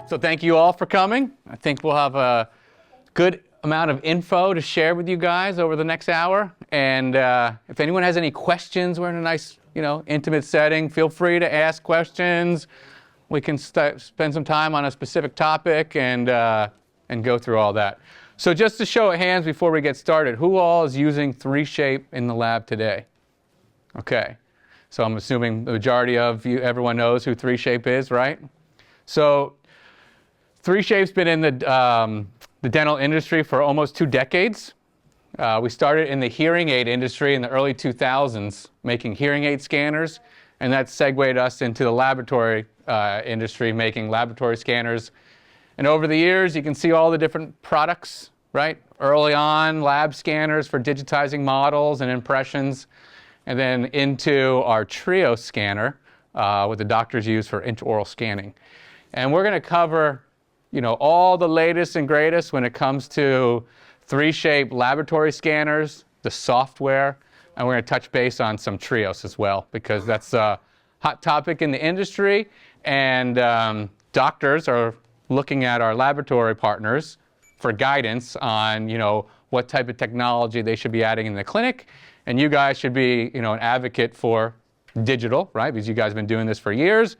So thank you all for coming. I think we'll have a good amount of info to share with you guys over the next hour. And if anyone has any questions, we're in a nice, intimate setting. Feel free to ask questions. We can spend some time on a specific topic and go through all that. So just to show of hands before we get started, who all is using 3Shape in the lab today? Okay. So I'm assuming the majority of you, everyone knows who 3Shape is, right? So 3Shape's been in the dental industry for almost 2 decades. We started in the hearing aid industry in the early 2000s, making hearing aid scanners, and that segued us into the laboratory industry, making laboratory scanners. And over the years, you can see all the different products, right? Early on, lab scanners for digitizing models and impressions, and then into our Trio scanner, what the doctors use for intraoral scanning. And we're going to cover all the latest and greatest when it comes to 3Shape laboratory scanners, the software, and we're going to touch base on some Trios as well, because that's a hot topic in the industry, and doctors are looking at our laboratory partners for guidance on, what type of technology they should be adding in the clinic, and you guys should be, an advocate for digital, right, because you guys have been doing this for years,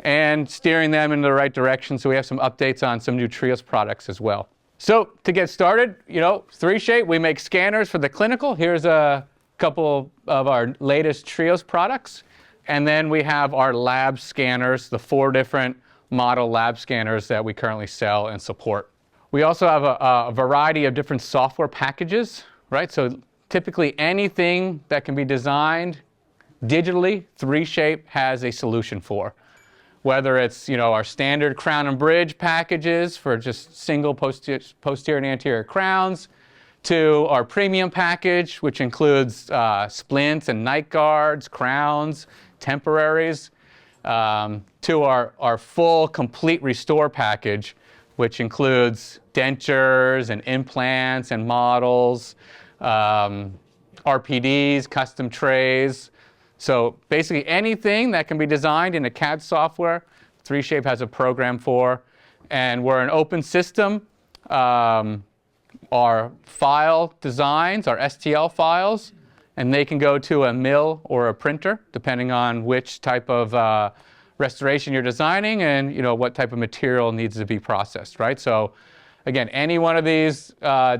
and steering them in the right direction. So we have some updates on some new Trios products as well. So to get started, 3Shape, we make scanners for the clinical. Here's a couple of our latest Trios products. And then we have our lab scanners, the 4 different model lab scanners that we currently sell and support. We also have a variety of different software packages, right? So typically anything that can be designed digitally, 3Shape has a solution for. Whether it's our standard crown and bridge packages for just single posterior and anterior crowns, to our premium package, which includes splints and night guards, crowns, temporaries, to our full complete restore package, which includes dentures and implants and models, RPDs, custom trays. So basically anything that can be designed in a CAD software, 3Shape has a program for. And we're an open system. Our file designs are STL files, and they can go to a mill or a printer, depending on which type of restoration you're designing and what type of material needs to be processed, right? So again, any one of these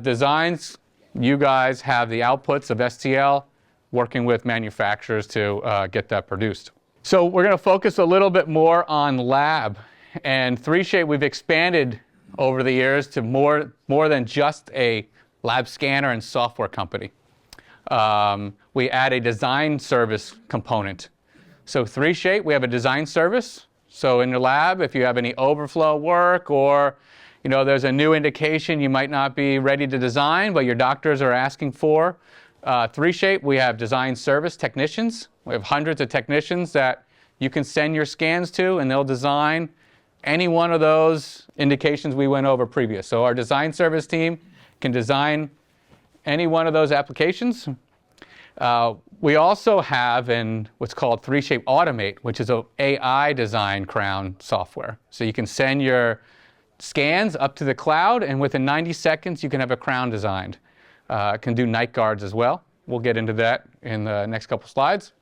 designs, you guys have the outputs of STL, working with manufacturers to get that produced. So we're going to focus a little bit more on lab. And 3Shape, we've expanded over the years to more than just a lab scanner and software company. We add a design service component. So 3Shape, we have a design service. So in your lab, if you have any overflow work or there's a new indication you might not be ready to design, but your doctors are asking for, 3Shape, we have design service technicians. We have hundreds of technicians that you can send your scans to, and they'll design any one of those indications we went over previous. So our design service team can design any one of those applications. We also have what's called 3Shape Automate, which is an AI design crown software. So you can send your scans up to the cloud, and within 90 seconds, you can have a crown designed. Can do night guards as well. We'll get into that in the next couple slides.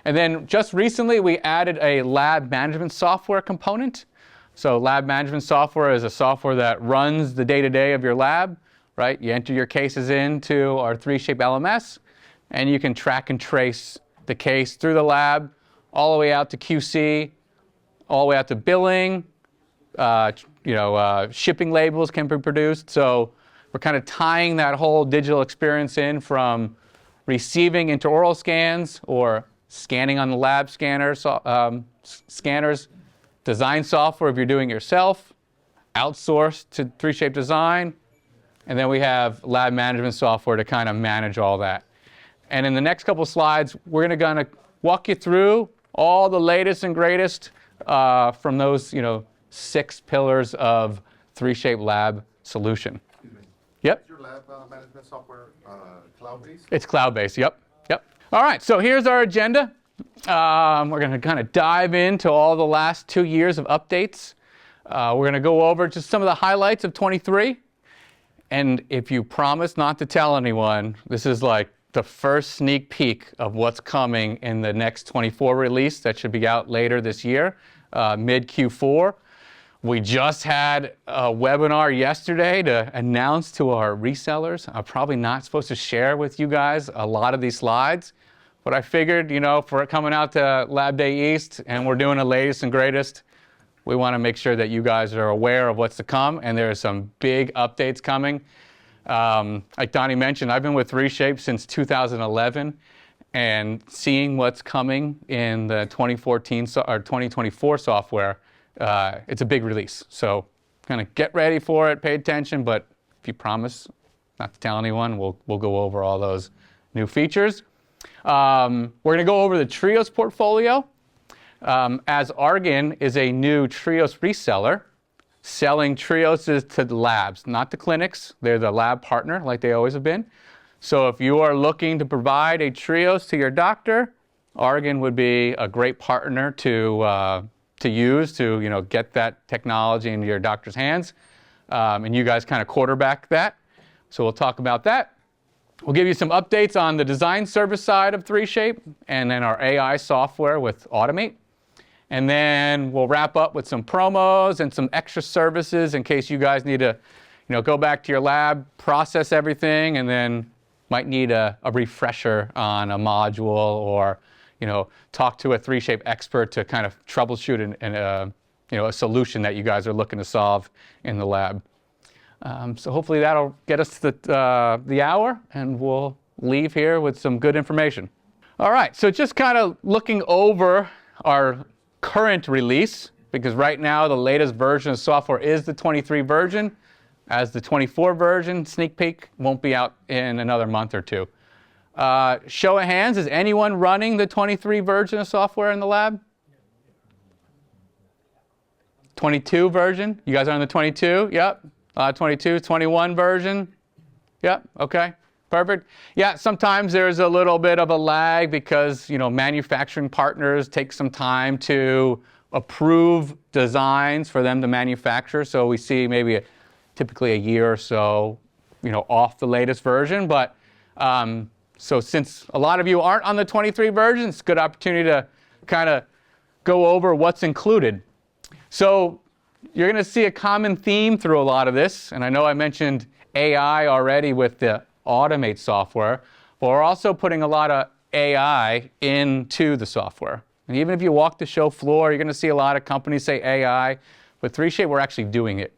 And then just recently, we added a lab management software component. So lab management software is a software that runs the day-to-day of your lab, right? You enter your cases into our 3Shape LMS, and you can track and trace the case through the lab, all the way out to QC, all the way out to billing. Shipping labels can be produced. So we're kind of tying that whole digital experience in from receiving intraoral scans or scanning on the lab scanners, design software if you're doing it yourself, outsourced to 3Shape Design, and then we have lab management software to kind of manage all that. And in the next couple slides, we're going to walk you through all the latest and greatest from those 6 pillars of 3Shape Lab solution. Yep. Is your lab management software cloud-based? It's cloud-based, yep. All right, so here's our agenda. We're going to kind of dive into all the last 2 years of updates. We're going to go over just some of the highlights of 23. And if you promise not to tell anyone, this is like the first sneak peek of what's coming in the next 24 release that should be out later this year, mid Q4. We just had a webinar yesterday to announce to our resellers. I'm probably not supposed to share with you guys a lot of these slides, but I figured, you know, for coming out to Lab Day East and we're doing the latest and greatest, we want to make sure that you guys are aware of what's to come, and there are some big updates coming. Like Donnie mentioned, I've been with 3Shape since 2011, and seeing what's coming in the 2014 or 2024 software, it's a big release. So kind of get ready for it, pay attention, but if you promise not to tell anyone, we'll go over all those new features. We're going to go over the Trios portfolio. As Argen is a new Trios reseller, selling Trios to the labs, not the clinics. They're the lab partner like they always have been. So if you are looking to provide a Trios to your doctor, Argen would be a great partner to use to, you know, get that technology into your doctor's hands. And you guys kind of quarterback that. So we'll talk about that. We'll give you some updates on the design service side of 3Shape and then our AI software with Automate. And then we'll wrap up with some promos and some extra services in case you guys need to, you know, go back to your lab, process everything, and then might need a refresher on a module or, you know, talk to a 3Shape expert to kind of troubleshoot you know, a solution that you guys are looking to solve in the lab. So hopefully that'll get us to the hour, and we'll leave here with some good information. All right, so just kind of looking over our current release, because right now the latest version of software is the 23 version, as the 24 version, sneak peek, won't be out in another month or two. Show of hands, is anyone running the 23 version of software in the lab? 22 version? You guys are on the 22? Yep. 22, 21 version? Yep, okay. Perfect. Yeah, sometimes there's a little bit of a lag because, you know, manufacturing partners take some time to approve designs for them to manufacture. So we see maybe typically a year or so, you know, off the latest version. But so since a lot of you aren't on the 23 version, it's a good opportunity to kind of go over what's included. So you're going to see a common theme through a lot of this. And I know I mentioned AI already with the Automate software, but we're also putting a lot of AI into the software. And even if you walk the show floor, you're going to see a lot of companies say AI. With 3Shape, we're actually doing it.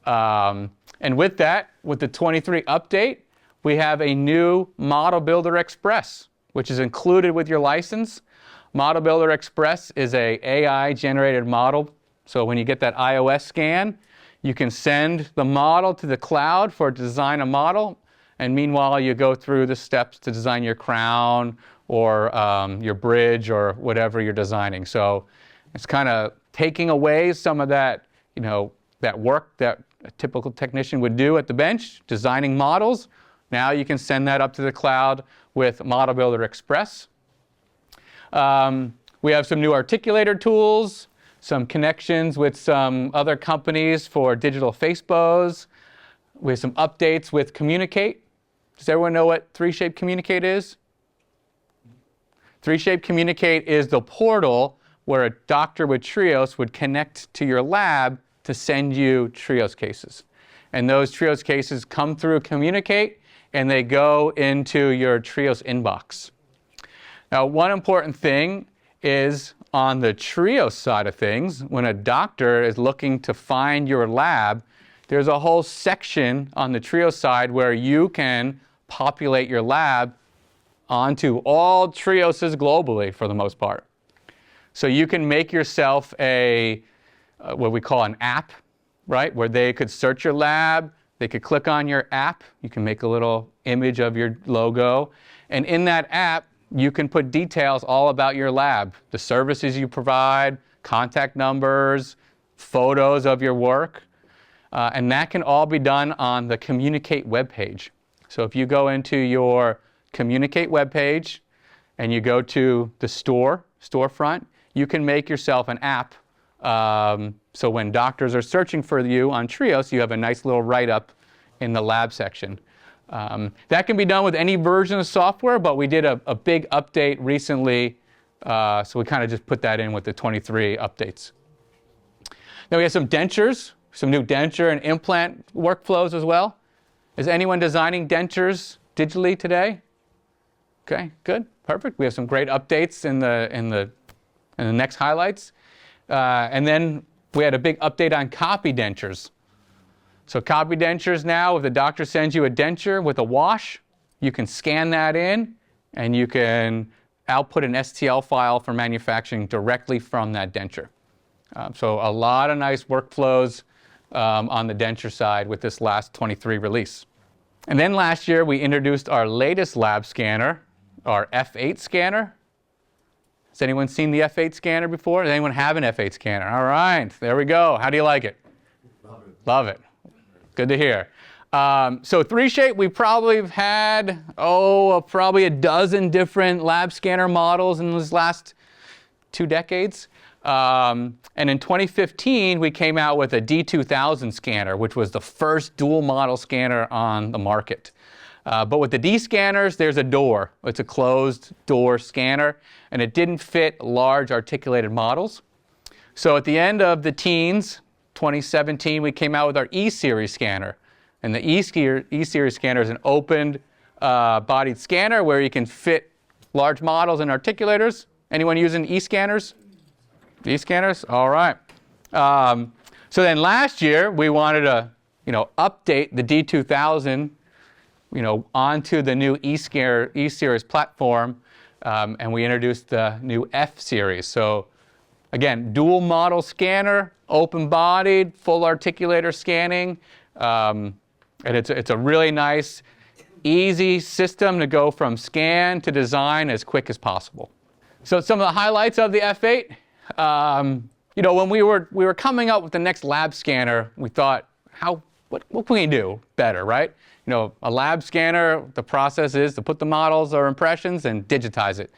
And with that, with the 23 update, we have a new Model Builder Express, which is included with your license. Model Builder Express is a AI-generated model. So when you get that iOS scan, you can send the model to the cloud for design a model. And meanwhile, you go through the steps to design your crown or your bridge or whatever you're designing. So it's kind of taking away some of that, you know, that work that a typical technician would do at the bench, designing models. Now you can send that up to the cloud with Model Builder Express. We have some new articulator tools, some connections with some other companies for digital face bows. We have some updates with Communicate. Does everyone know what 3Shape Communicate is? 3Shape Communicate is the portal where a doctor with Trios would connect to your lab to send you Trios cases. And those Trios cases come through Communicate, and they go into your Trios inbox. Now, one important thing is on the Trios side of things, when a doctor is looking to find your lab, there's a whole section on the Trios side where you can populate your lab onto all Trioses globally for the most part. So you can make yourself a, what we call an app, right? Where they could search your lab, they could click on your app, you can make a little image of your logo, and in that app, you can put details all about your lab, the services you provide, contact numbers, photos of your work, and that can all be done on the Communicate webpage. So if you go into your Communicate webpage and you go to the storefront, you can make yourself an app So when doctors are searching for you on Trios, you have a nice little write-up in the lab section. That can be done with any version of software, but we did a big update recently, so we kind of just put that in with the 23 updates. Then we have some dentures, some new denture and implant workflows as well. Is anyone designing dentures digitally today? Okay, good, perfect. We have some great updates in the next highlights. And then we had a big update on copy dentures. So copy dentures now, if the doctor sends you a denture with a wash, you can scan that in and you can output an STL file for manufacturing directly from that denture. So a lot of nice workflows on the denture side with this last 23 release. And then last year we introduced our latest lab scanner, our F8 scanner. Has anyone seen the F8 scanner before? Does anyone have an F8 scanner? All right, there we go. How do you like it? Love it. Love it. Good to hear. So 3Shape, we probably have had, probably a dozen different lab scanner models in these last 2 decades. And in 2015, we came out with a D2000 scanner, which was the first dual model scanner on the market. But with the D scanners, there's a door. It's a closed door scanner, and it didn't fit large articulated models. So at the end of the teens, 2017, we came out with our E-Series scanner. And the E-Series scanner is an open bodied scanner where you can fit large models and articulators. Anyone using E-scanners? E-scanners? All right. So then last year, we wanted to update the D2000 onto the new E-Series platform, and we introduced the new F-Series. So again, dual model scanner, open-bodied, full articulator scanning, and it's a really nice, easy system to go from scan to design as quick as possible. So some of the highlights of the F8, when we were coming up with the next lab scanner, we thought, what can we do better, right? A lab scanner, the process is to put the models or impressions and digitize it.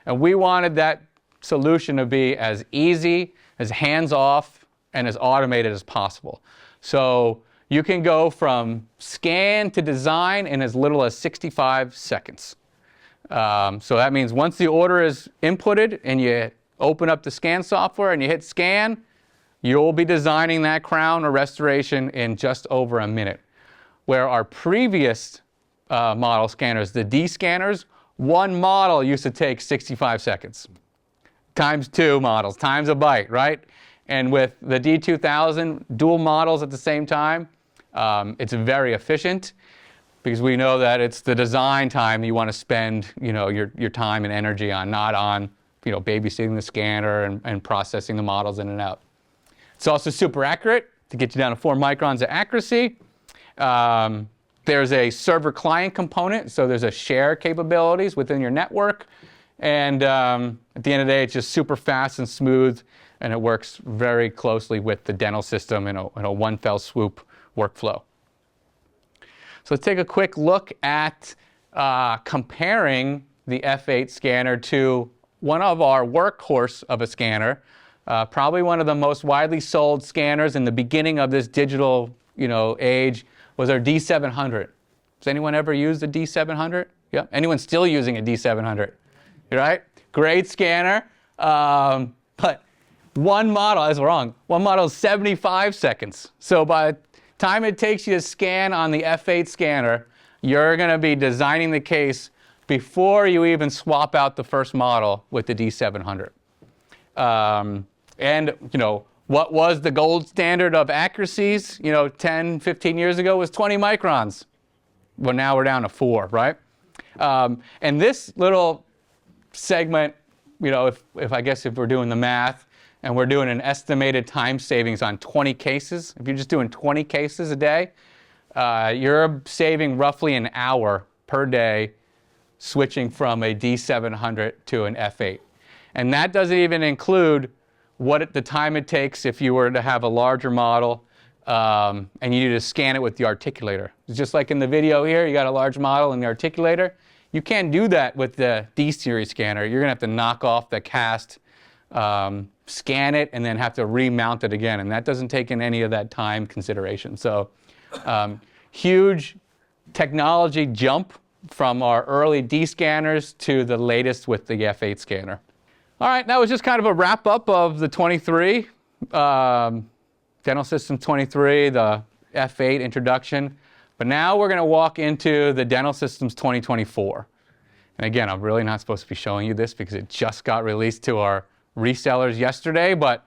And we wanted that solution to be as easy, as hands-off, and as automated as possible. So you can go from scan to design in as little as 65 seconds. So that means once the order is inputted and you open up the scan software and you hit scan, you'll be designing that crown or restoration in just over a minute. Where our previous model scanners, the D scanners, one model used to take 65 seconds. Times 2 models, times a byte, right? And with the D2000, dual models at the same time, it's very efficient because we know that it's the design time you want to spend your time and energy on, not on babysitting the scanner and processing the models in and out. It's also super accurate to get you down to 4 microns of accuracy. There's a server-client component, so there's a share capabilities within your network. And at the end of the day, it's just super fast and smooth, and it works very closely with the dental system in a one-fell-swoop workflow. So let's take a quick look at comparing the F8 scanner to one of our workhorse of a scanner, probably one of the most widely sold scanners in the beginning of this digital age, was our D700. Has anyone ever used a D700? Yeah. Anyone still using a D700? Right? Great scanner. But one model is wrong. One model is 75 seconds. So by the time it takes you to scan on the F8 scanner, you're going to be designing the case before you even swap out the first model with the D700. What was the gold standard of accuracies, 10, 15 years ago was 20 microns. Well, now we're down to 4, right? And this little segment, if we're doing the math and we're doing an estimated time savings on 20 cases, if you're just doing 20 cases a day, you're saving roughly an hour per day switching from a D700 to an F8. And that doesn't even include the time it takes if you were to have a larger model and you need to scan it with the articulator. It's just like in the video here, you got a large model in the articulator. You can't do that with the D-Series scanner. You're going to have to knock off the cast scan it, and then have to remount it again. And that doesn't take in any of that time consideration. So huge technology jump from our early D scanners to the latest with the F8 scanner. All right, that was just kind of a wrap up of the 23, Dental Systems 23, the F8 introduction. But now we're going to walk into the Dental Systems 2024. And again, I'm really not supposed to be showing you this because it just got released to our resellers yesterday. But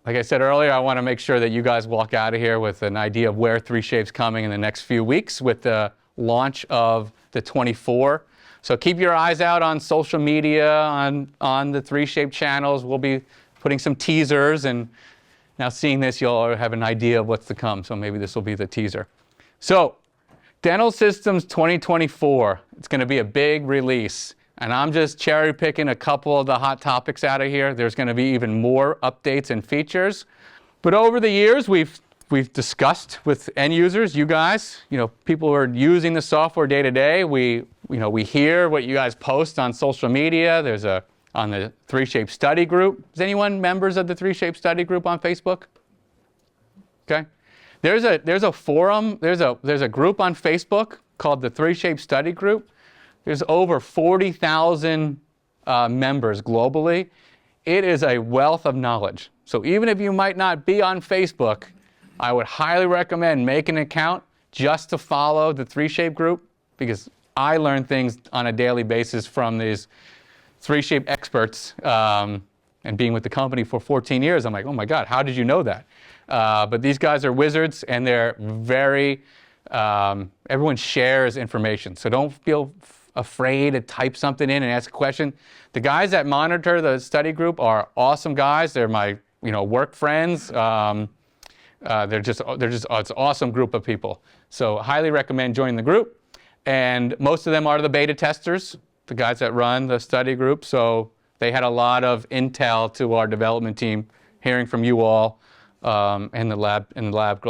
like I said earlier, I want to make sure that you guys walk out of here with an idea of where 3Shape's coming in the next few weeks with the launch of the 24. So keep your eyes out on social media, on the 3Shape channels. We'll be putting some teasers, and now seeing this, you'll have an idea of what's to come. So maybe this will be the teaser. So Dental Systems 2024, it's going to be a big release. And I'm just cherry picking a couple of the hot topics out of here. There's going to be even more updates and features. But over the years, we've discussed with end users, you guys, people who are using the software day to day. We hear what you guys post on social media. There's on the 3Shape study group. Is anyone members of the 3Shape study group on Facebook? Okay. There's a forum. There's a group on Facebook called the 3Shape study group. There's over 40,000 members globally. It is a wealth of knowledge. So even if you might not be on Facebook, I would highly recommend making an account just to follow the 3Shape group, because I learn things on a daily basis from these 3Shape experts. And being with the company for 14 years, I'm like, oh my God, how did you know that? But these guys are wizards, and they're very, everyone shares information. So don't feel afraid to type something in and ask a question. The guys that monitor the study group are awesome guys. They're my work friends. They're just it's an awesome group of people. So highly recommend joining the group. And most of them are the beta testers, the guys that run the study group. So they had a lot of intel to our development team, hearing from you all in the lab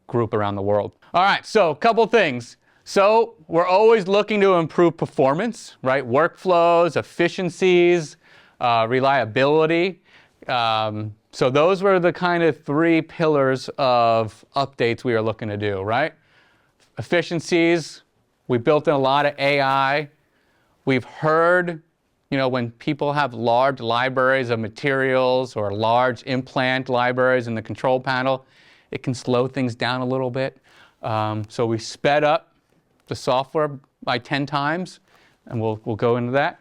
group around the world. All right, so a couple things. So we're always looking to improve performance, right? Workflows, efficiencies, reliability. So those were the kind of 3 pillars of updates we are looking to do, right? Efficiencies, we built in a lot of AI. We've heard, when people have large libraries of materials or large implant libraries in the control panel, it can slow things down a little bit. So we sped up the software by 10 times, and we'll go into that.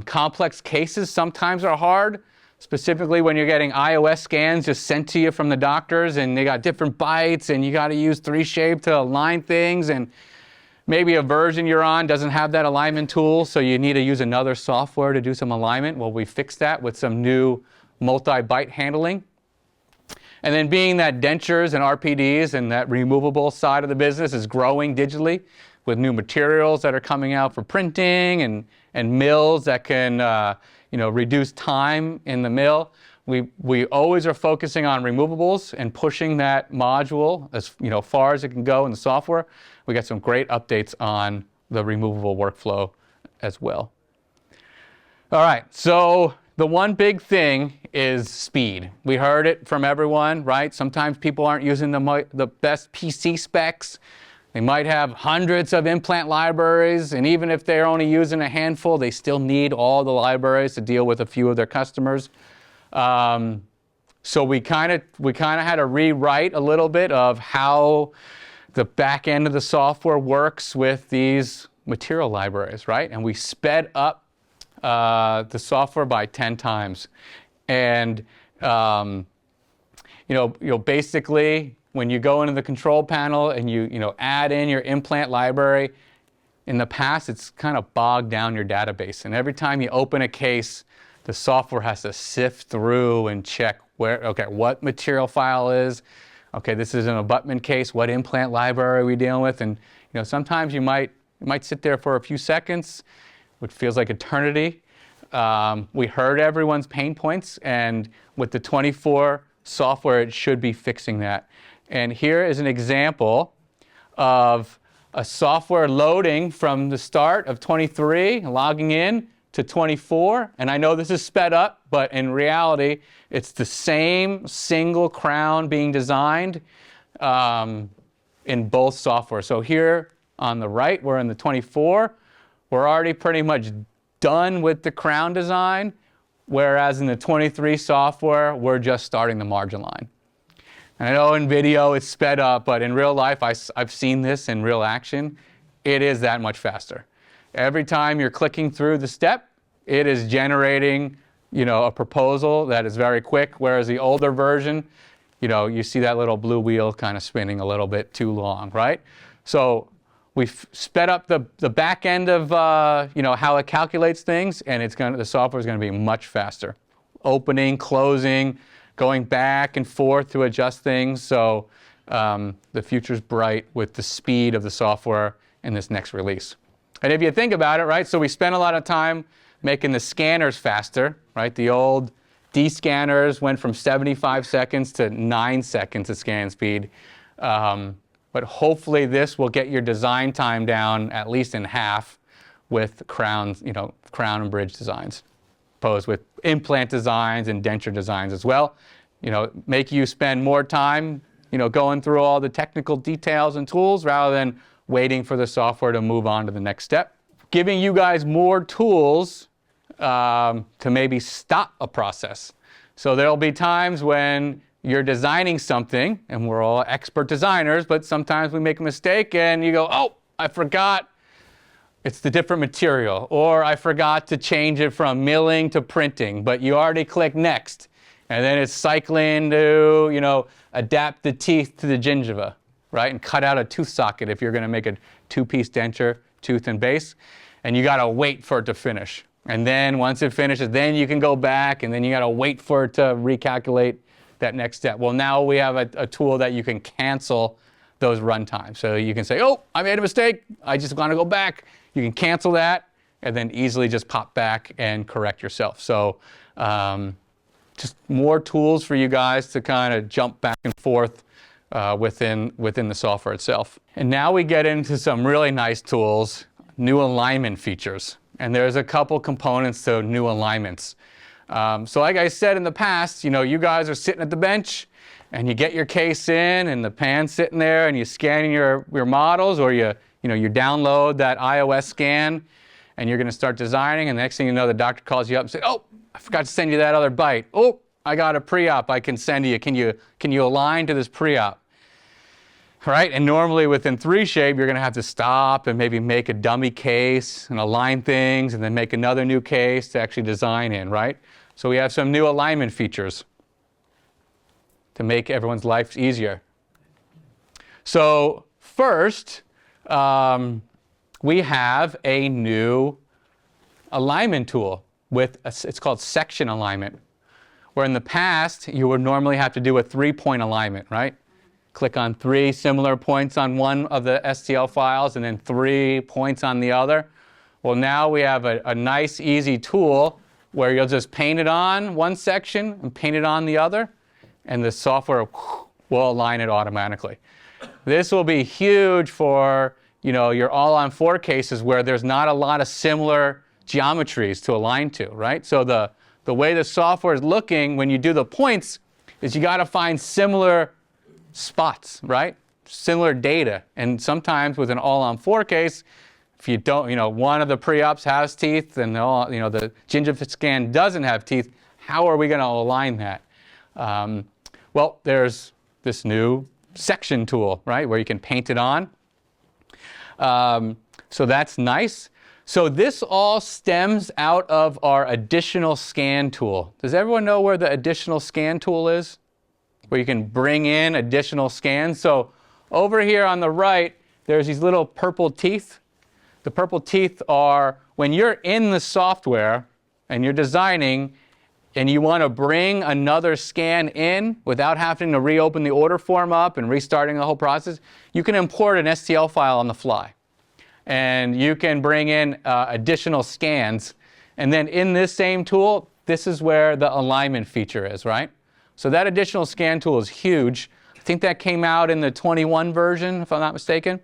Complex cases sometimes are hard, specifically when you're getting iOS scans just sent to you from the doctors, and they got different bytes, and you got to use 3Shape to align things, and maybe a version you're on doesn't have that alignment tool, so you need to use another software to do some alignment. Well, we fixed that with some new multi-byte handling. And then being that dentures and RPDs and that removable side of the business is growing digitally with new materials that are coming out for printing and mills that can reduce time in the mill. We always are focusing on removables and pushing that module as far as it can go in the software. We got some great updates on the removable workflow as well. All right, so the one big thing is speed. We heard it from everyone, right? Sometimes people aren't using the best PC specs. They might have hundreds of implant libraries, and even if they're only using a handful, they still need all the libraries to deal with a few of their customers. So we kind of had to rewrite a little bit of how the back end of the software works with these material libraries, right? And we sped up the software by 10 times. And basically, when you go into the control panel and you add in your implant library, in the past it's kind of bogged down your database. And every time you open a case, the software has to sift through and check what material file is. Okay, this is an abutment case. What implant library are we dealing with? And sometimes you might sit there for a few seconds, which feels like eternity. We heard everyone's pain points, and with the 24 software, it should be fixing that. And here is an example of a software loading from the start of 23, logging in, to 24, and I know this is sped up, but in reality, it's the same single crown being designed in both software. So here on the right, we're in the 24. We're already pretty much done with the crown design, whereas in the 23 software, we're just starting the margin line. And I know in video it's sped up, but in real life, I've seen this in real action. It is that much faster. Every time you're clicking through the step, it is generating, a proposal that is very quick, whereas the older version, you see that little blue wheel kind of spinning a little bit too long, right? So we've sped up the back end of how it calculates things, and the software is going to be much faster. Opening, closing, going back and forth to adjust things. So the future's bright with the speed of the software in this next release. And if you think about it, right, so we spent a lot of time making the scanners faster, right? The old D scanners went from 75 seconds to 9 seconds of scan speed. But hopefully this will get your design time down at least in half with crowns, crown and bridge designs, opposed with implant designs and denture designs as well. Make you spend more time, going through all the technical details and tools rather than waiting for the software to move on to the next step. Giving you guys more tools to maybe stop a process. So there'll be times when you're designing something, and we're all expert designers, but sometimes we make a mistake and you go, oh, I forgot it's the different material, or I forgot to change it from milling to printing, but you already click next. And then it's cycling to, adapt the teeth to the gingiva, right? And cut out a tooth socket if you're going to make a two-piece denture, tooth and base. And you got to wait for it to finish. And then once it finishes, then you can go back, and then you got to wait for it to recalculate that next step. Well, now we have a tool that you can cancel those run times. So you can say, oh, I made a mistake. I just want to go back. You can cancel that and then easily just pop back and correct yourself. So just more tools for you guys to kind of jump back and forth within the software itself. And now we get into some really nice tools, new alignment features. And there's a couple components to new alignments. So like I said in the past, you guys are sitting at the bench and you get your case in and the pan's sitting there and you're scanning your models, or you download that iOS scan and you're going to start designing, and the next thing you know, the doctor calls you up and says, oh, I forgot to send you that other bite. Oh, I got a pre-op I can send you. Can you align to this pre-op? Right? And normally within 3Shape, you're going to have to stop and maybe make a dummy case and align things and then make another new case to actually design in, right? So we have some new alignment features to make everyone's life easier. So first, we have a new alignment tool it's called section alignment, where in the past, you would normally have to do a 3-point alignment, right? Click on 3 similar points on one of the STL files and then 3 points on the other. Well, now we have a nice, easy tool where you'll just paint it on one section and paint it on the other, and the software will align it automatically. This will be huge for your all-on-4 cases where there's not a lot of similar geometries to align to, right? So the way the software is looking when you do the points is you got to find similar spots, right? Similar data. And sometimes with an all-on-4 case, if you don't, one of the pre-ops has teeth and the gingiva scan doesn't have teeth, how are we going to align that? Well, there's this new section tool, right, where you can paint it on. So that's nice. So this all stems out of our additional scan tool. Does everyone know where the additional scan tool is? Where you can bring in additional scans. So over here on the right, there's these little purple teeth. The purple teeth are when you're in the software and you're designing and you want to bring another scan in without having to reopen the order form up and restarting the whole process, you can import an STL file on the fly. And you can bring in additional scans. And then in this same tool, this is where the alignment feature is, right? So that additional scan tool is huge. I think that came out in the 21 version, if I'm not mistaken.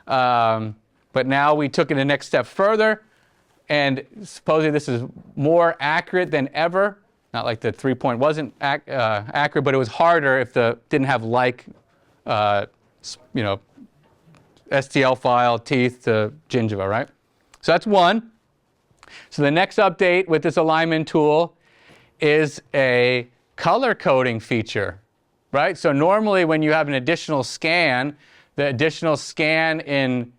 But now we took it a next step further. And supposedly this is more accurate than ever. Not like the 3-point wasn't accurate, but it was harder if the didn't have like, STL file, teeth to gingiva, right? So that's one. So the next update with this alignment tool is a color coding feature, right? So normally when you have an additional scan, the additional scan in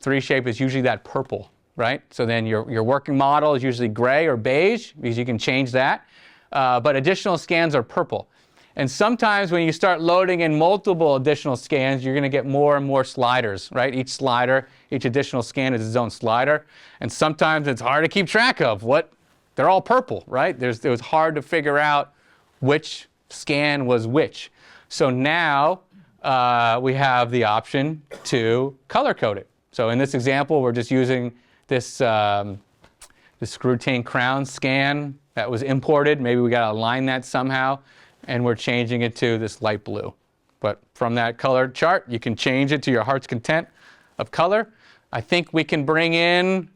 3Shape is usually that purple, right? So then your working model is usually gray or beige because you can change that. But additional scans are purple. And sometimes when you start loading in multiple additional scans, you're going to get more and more sliders, right? Each slider, each additional scan is its own slider. And sometimes it's hard to keep track of they're all purple, right? It was hard to figure out which scan was which. So now we have the option to color code it. So in this example, we're just using this routine crown scan that was imported. Maybe we got to align that somehow. And we're changing it to this light blue. But from that color chart, you can change it to your heart's content of color. I think we can bring in,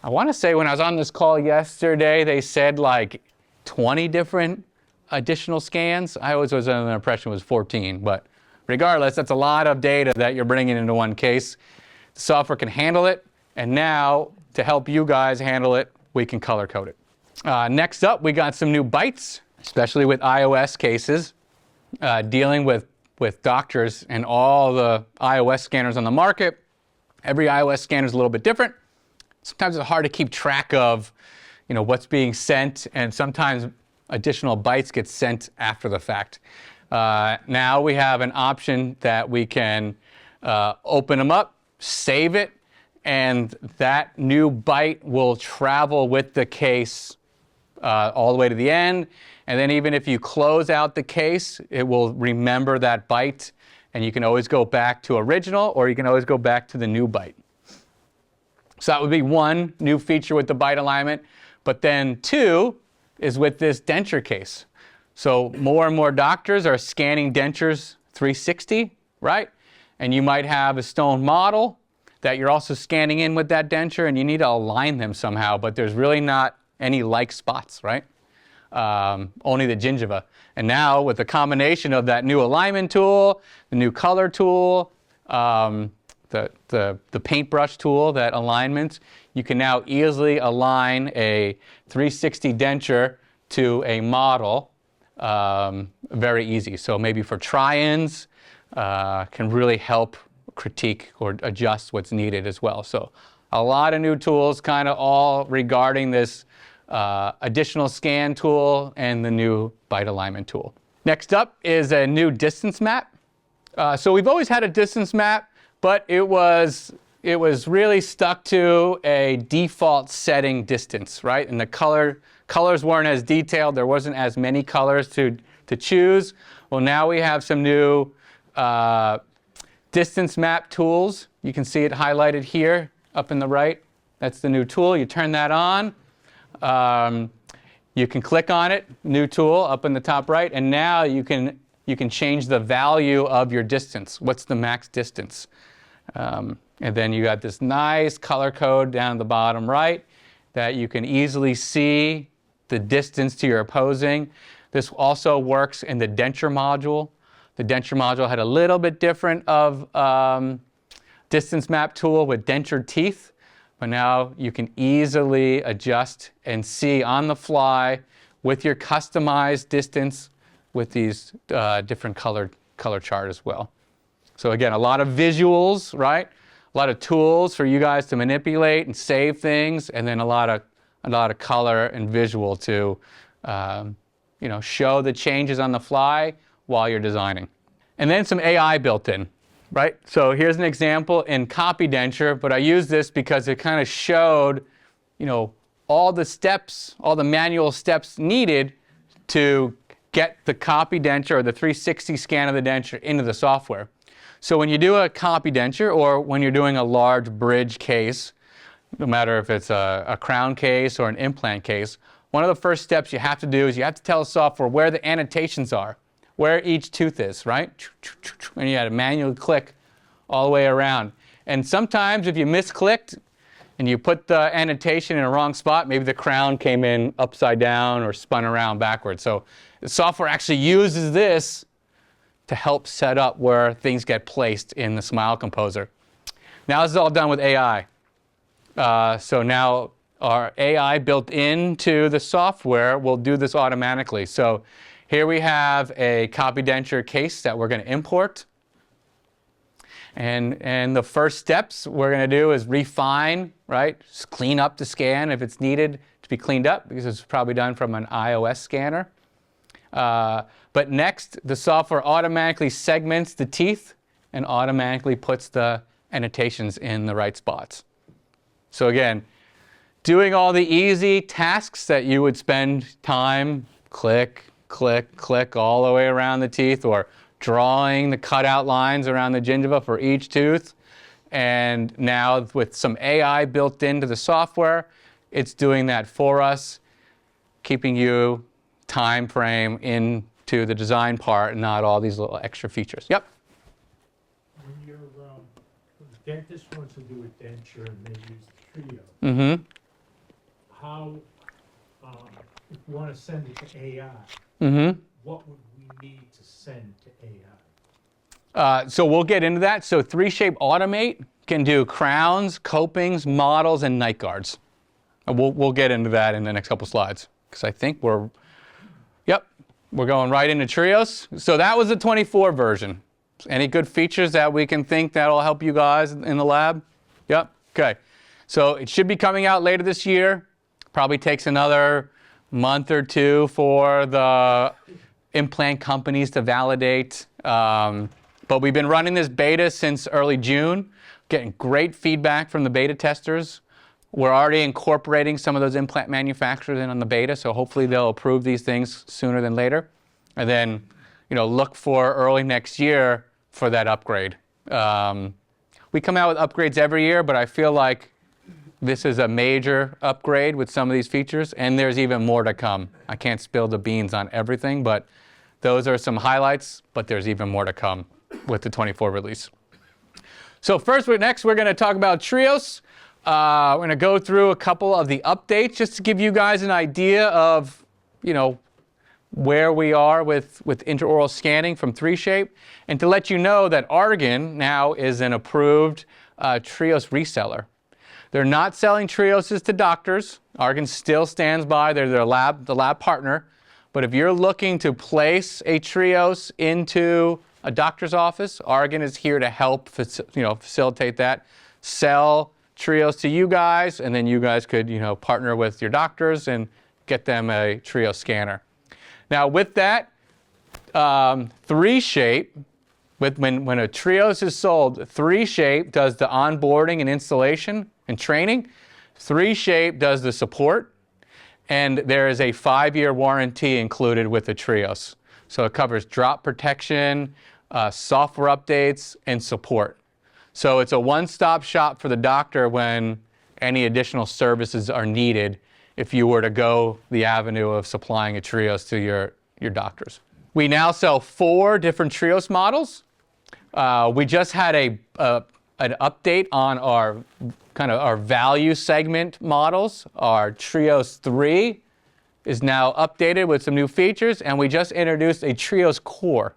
I want to say when I was on this call yesterday, they said like 20 different additional scans. I always was under the impression it was 14. But regardless, that's a lot of data that you're bringing into one case. The software can handle it. And now, to help you guys handle it, we can color code it. Next up, we got some new bytes, especially with iOS cases, dealing with doctors and all the iOS scanners on the market. Every iOS scanner is a little bit different. Sometimes it's hard to keep track of, what's being sent, and sometimes additional bytes get sent after the fact. Now we have an option that we can open them up, save it, and that new byte will travel with the case all the way to the end. And then even if you close out the case, it will remember that byte. And you can always go back to original, or you can always go back to the new byte. So that would be one new feature with the byte alignment. But then two is with this denture case. So more and more doctors are scanning dentures 360, right? And you might have a stone model that you're also scanning in with that denture, and you need to align them somehow. But there's really not any like spots, right? Only the gingiva. And now with the combination of that new alignment tool, the new color tool, the paintbrush tool, that alignment, you can now easily align a 360 denture to a model very easy. So maybe for try-ins, can really help critique or adjust what's needed as well. So a lot of new tools kind of all regarding this additional scan tool and the new byte alignment tool. Next up is a new distance map. So we've always had a distance map, but it was really stuck to a default setting distance, right? And the colors weren't as detailed. There wasn't as many colors to choose. Well, now we have some new distance map tools. You can see it highlighted here up in the right. That's the new tool. You turn that on. You can click on it, new tool up in the top right, and now you can change the value of your distance. What's the max distance? And then you got this nice color code down at the bottom right that you can easily see the distance to your opposing. This also works in the denture module. The denture module had a little bit different of distance map tool with denture teeth. But now you can easily adjust and see on the fly with your customized distance with these different color chart as well. So again, a lot of visuals, right? A lot of tools for you guys to manipulate and save things, and then a lot of color and visual to show the changes on the fly while you're designing. And then some AI built in. Right? So here's an example in copy denture, but I use this because it kind of showed, all the steps, all the manual steps needed to get the copy denture or the 360 scan of the denture into the software. So when you do a copy denture, or when you're doing a large bridge case, no matter if it's a crown case or an implant case, one of the first steps you have to do is you have to tell the software where the annotations are, where each tooth is, right? And you had to manually click all the way around. And sometimes if you misclicked, and you put the annotation in a wrong spot, maybe the crown came in upside down or spun around backwards. So the software actually uses this to help set up where things get placed in the Smile Composer. Now this is all done with AI. So now our AI built into the software will do this automatically. So here we have a copy denture case that we're going to import. And the first steps we're going to do is refine, right? Just clean up the scan if it's needed to be cleaned up, because it's probably done from an iOS scanner. But next, the software automatically segments the teeth and automatically puts the annotations in the right spots. So again, doing all the easy tasks that you would spend time, click, click, click all the way around the teeth, or drawing the cutout lines around the gingiva for each tooth. And now with some AI built into the software, it's doing that for us, keeping you time frame into the design part and not all these little extra features. Yep? When your dentist wants to do a denture and they use Trio, Mm-hmm. how, if you want to send it to AI, Mm-hmm. what would we need to send to AI? So we'll get into that. So 3Shape Automate can do crowns, copings, models, and night guards. And we'll get into that in the next couple slides, because I think we're going right into Trios. So that was the 24 version. Any good features that we can think that'll help you guys in the lab? Yep. Okay. So it should be coming out later this year. Probably takes another month or two for the implant companies to validate. But we've been running this beta since early June, getting great feedback from the beta testers. We're already incorporating some of those implant manufacturers in on the beta, so hopefully they'll approve these things sooner than later. And then, look for early next year for that upgrade. We come out with upgrades every year, but I feel like this is a major upgrade with some of these features, and there's even more to come. I can't spill the beans on everything, but those are some highlights, but there's even more to come with the 24 release. So next we're going to talk about Trios. We're going to go through a couple of the updates just to give you guys an idea of, where we are with intraoral scanning from 3Shape, and to let you know that Argen now is an approved Trios reseller. They're not selling Trioses to doctors. Argen still stands by. They're the lab partner. But if you're looking to place a Trios into a doctor's office, Argen is here to help facilitate that. Sell Trios to you guys, and then you guys could partner with your doctors and get them a Trio scanner. Now with that, 3Shape, when a Trios is sold, 3Shape does the onboarding and installation and training. 3Shape does the support, and there is a 5-year warranty included with the Trios. So it covers drop protection, software updates, and support. So it's a one-stop shop for the doctor when any additional services are needed if you were to go the avenue of supplying a Trios to your doctors. We now sell 4 different Trios models. We just had an update on our value segment models. Our Trios 3 is now updated with some new features, and we just introduced a Trios Core.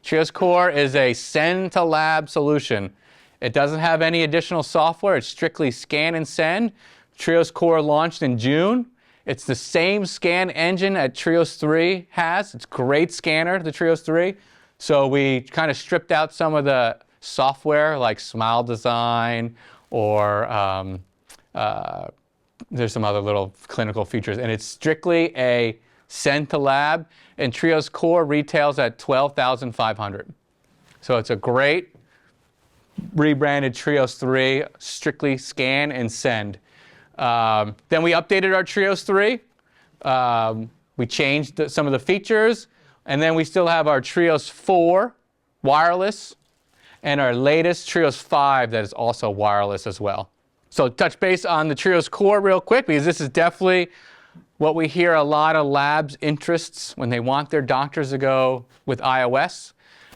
Trios Core is a send-to-lab solution. It doesn't have any additional software. It's strictly scan and send. Trios Core launched in June. It's the same scan engine that Trios 3 has. It's a great scanner, the Trios 3. So we kind of stripped out some of the software like Smile Design or there's some other little clinical features. And it's strictly a send to lab. And Trios Core retails at $12,500. So it's a great rebranded Trios 3, strictly scan and send. Then we updated our Trios 3. We changed some of the features. And then we still have our Trios 4 wireless and our latest Trios 5 that is also wireless as well. So touch base on the Trios Core real quick, because this is definitely what we hear a lot of labs' interests when they want their doctors to go with iOS.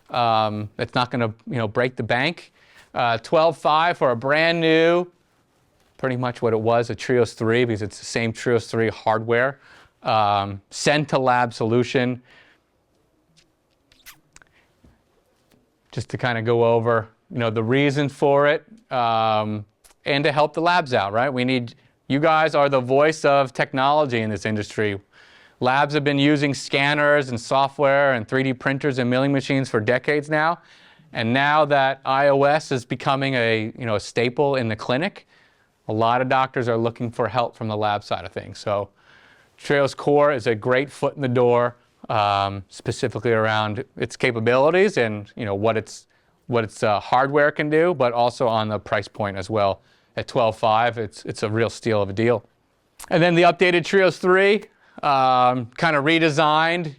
That's not going to break the bank. 12.5 for a brand new pretty much what it was, a Trios 3, because it's the same Trios 3 hardware. Send to lab solution. Just to kind of go over, the reason for it, and to help the labs out, right? You guys are the voice of technology in this industry. Labs have been using scanners and software and 3D printers and milling machines for decades now. And now that iOS is becoming a staple in the clinic, a lot of doctors are looking for help from the lab side of things. So Trios Core is a great foot in the door, specifically around its capabilities and what its hardware can do, but also on the price point as well. At $12,500, it's a real steal of a deal. And then the updated Trios 3, kind of redesigned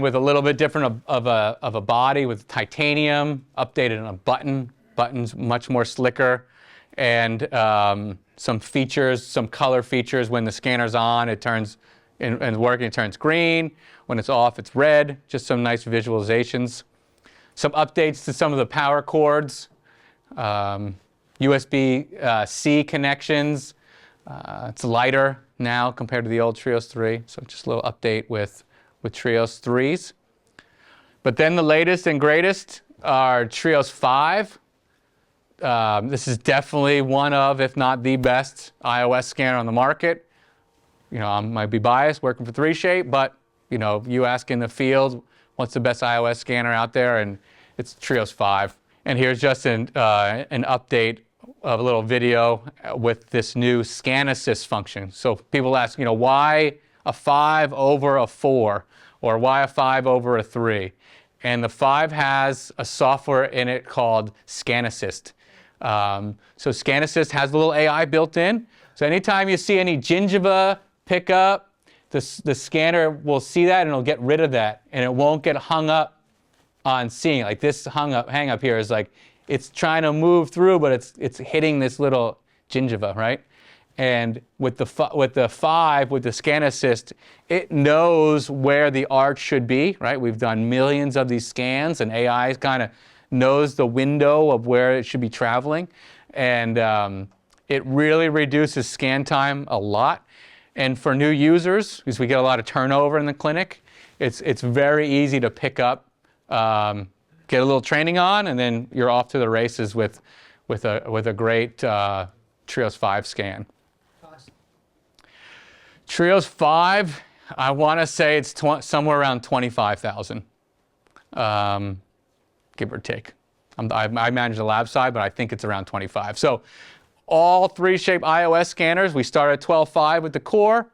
with a little bit different of a body with titanium, updated on a buttons much more slicker, and some features, some color features. When the scanner's on, it turns and working, it turns green. When it's off, it's red. Just some nice visualizations. Some updates to some of the power cords, USB-C connections. It's lighter now compared to the old Trios 3. So just a little update with Trios 3s. But then the latest and greatest are Trios 5. This is definitely one of, if not the best, iOS scanner on the market. I might be biased working for 3Shape, but you ask in the field, what's the best iOS scanner out there, and it's Trios 5. And here's just an update of a little video with this new Scan Assist function. So people ask, why a 5 over a 4, or why a 5 over a 3? And the 5 has a software in it called Scan Assist. So Scan Assist has a little AI built in. So anytime you see any gingiva pick up, the scanner will see that and it'll get rid of that, and it won't get hung up on seeing. Like this hang up here is like it's trying to move through, but it's hitting this little gingiva, right? And with the 5, with the Scan Assist, it knows where the arch should be, right? We've done millions of these scans, and AI kind of knows the window of where it should be traveling. And it really reduces scan time a lot. And for new users, because we get a lot of turnover in the clinic, it's very easy to pick up, get a little training on, and then you're off to the races with a great Trios 5 scan. Trios 5, I want to say it's somewhere around $25,000, give or take. I manage the lab side, but I think it's around 25. So all 3Shape iOS scanners, we start at $12,500 with the Core,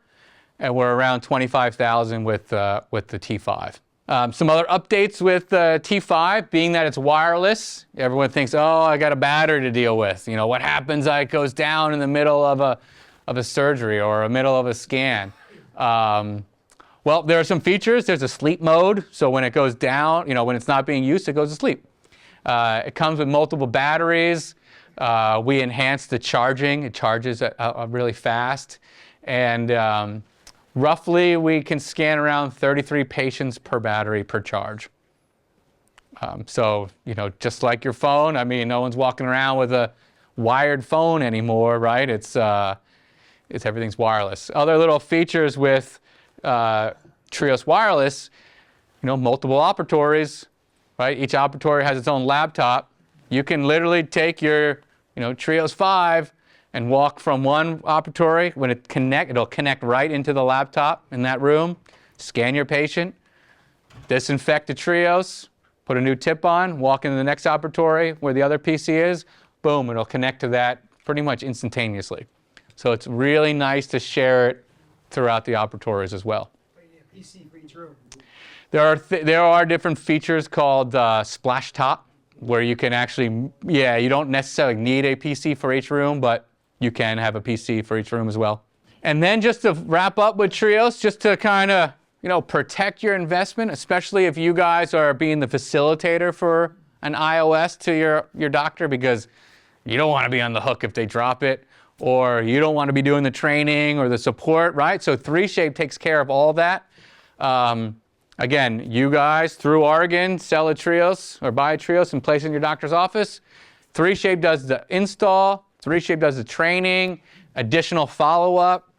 and we're around $25,000 with the T5. Some other updates with the T5, being that it's wireless. Everyone thinks, oh, I got a battery to deal with. What happens? It goes down in the middle of a surgery or a middle of a scan. Well, there are some features. There's a sleep mode, so when it goes down, when it's not being used, it goes to sleep. It comes with multiple batteries. We enhance the charging. It charges really fast. And roughly, we can scan around 33 patients per battery per charge. So, just like your phone, no one's walking around with a wired phone anymore, right? It's everything's wireless. Other little features with Trios Wireless, multiple operatories, right? Each operatory has its own laptop. You can literally take your, Trios 5 and walk from one operatory. When it'll connect right into the laptop in that room, scan your patient, disinfect the Trios, put a new tip on, walk into the next operatory where the other PC is, boom, it'll connect to that pretty much instantaneously. So it's really nice to share it throughout the operatories as well. PC for each room. There are different features called Splash Top, where you can actually, you don't necessarily need a PC for each room, but you can have a PC for each room as well. And then just to wrap up with Trios, just to kind of, protect your investment, especially if you guys are being the facilitator for an iOS to your doctor, because you don't want to be on the hook if they drop it, or you don't want to be doing the training or the support, right? So 3Shape takes care of all that. Again, you guys, through Argen, sell a Trios or buy a Trios and place it in your doctor's office. 3Shape does the install, 3Shape does the training, additional follow-up.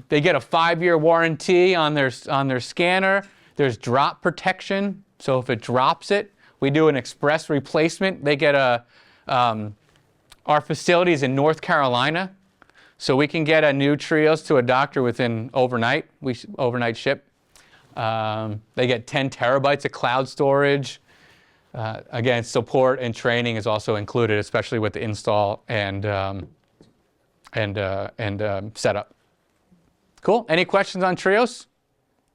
They get a 5-year warranty on their scanner. There's drop protection, so if it drops it, we do an express replacement. They get our facilities in North Carolina, so we can get a new Trios to a doctor within overnight. We overnight ship. They get 10 terabytes of cloud storage. Again, support and training is also included, especially with the install and setup. Cool. Any questions on Trios?